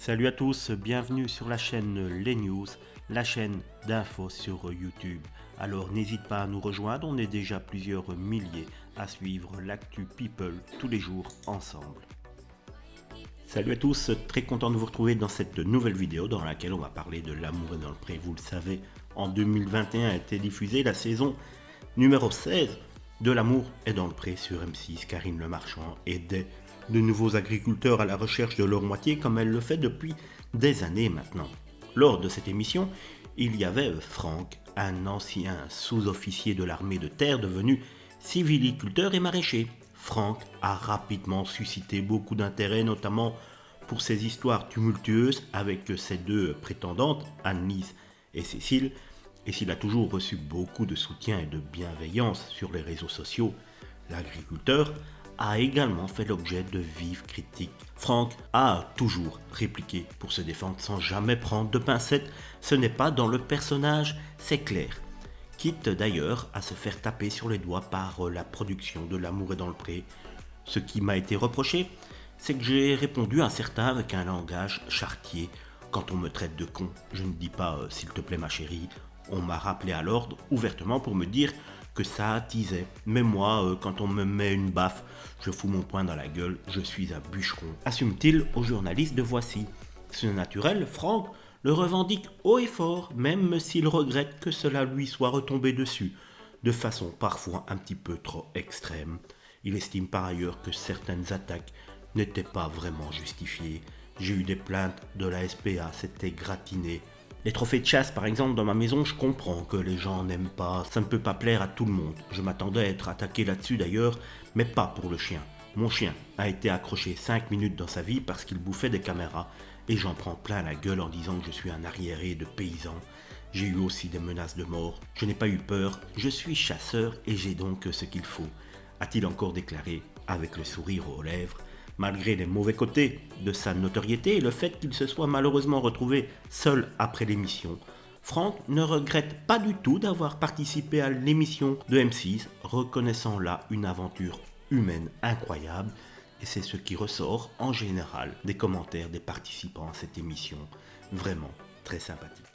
Salut à tous, bienvenue sur la chaîne Les News, la chaîne d'infos sur YouTube. Alors n'hésite pas à nous rejoindre, on est déjà plusieurs milliers à suivre l'actu People tous les jours ensemble. Salut à tous, très content de vous retrouver dans cette nouvelle vidéo dans laquelle on va parler de L'amour est dans le pré. Vous le savez, en 2021 a été diffusée la saison numéro 16 de L'amour est dans le pré sur M6. Karine Le Marchand aidait de nouveaux agriculteurs à la recherche de leur moitié comme elle le fait depuis des années maintenant. Lors de cette émission, il y avait Franck, un ancien sous-officier de l'armée de terre devenu civiliculteur et maraîcher. Franck a rapidement suscité beaucoup d'intérêt, notamment pour ses histoires tumultueuses avec ses deux prétendantes, Anne-Lise et Cécile, et s'il a toujours reçu beaucoup de soutien et de bienveillance sur les réseaux sociaux, l'agriculteur a également fait l'objet de vives critiques. Franck a toujours répliqué pour se défendre sans jamais prendre de pincettes, ce n'est pas dans le personnage, c'est clair. Quitte d'ailleurs à se faire taper sur les doigts par la production de L'amour est dans le pré. Ce qui m'a été reproché, c'est que j'ai répondu à certains avec un langage charretier. Quand on me traite de con, je ne dis pas s'il te plaît ma chérie. On m'a rappelé à l'ordre ouvertement pour me dire que ça attisait. Mais moi, quand on me met une baffe, je fous mon poing dans la gueule, je suis un bûcheron. Assume-t-il au journaliste de Voici. Ce naturel, Franck le revendique haut et fort, même s'il regrette que cela lui soit retombé dessus, de façon parfois un petit peu trop extrême. Il estime par ailleurs que certaines attaques n'étaient pas vraiment justifiées. J'ai eu des plaintes de la SPA, c'était gratiné. Les trophées de chasse par exemple dans ma maison, je comprends que les gens n'aiment pas, ça ne peut pas plaire à tout le monde. Je m'attendais à être attaqué là-dessus d'ailleurs, mais pas pour le chien. Mon chien a été accroché 5 minutes dans sa vie parce qu'il bouffait des caméras et j'en prends plein la gueule en disant que je suis un arriéré de paysan. J'ai eu aussi des menaces de mort, je n'ai pas eu peur, je suis chasseur et j'ai donc ce qu'il faut, a-t-il encore déclaré avec le sourire aux lèvres. Malgré les mauvais côtés de sa notoriété et le fait qu'il se soit malheureusement retrouvé seul après l'émission, Franck ne regrette pas du tout d'avoir participé à l'émission de M6, reconnaissant là une aventure humaine incroyable, et c'est ce qui ressort en général des commentaires des participants à cette émission, vraiment très sympathique.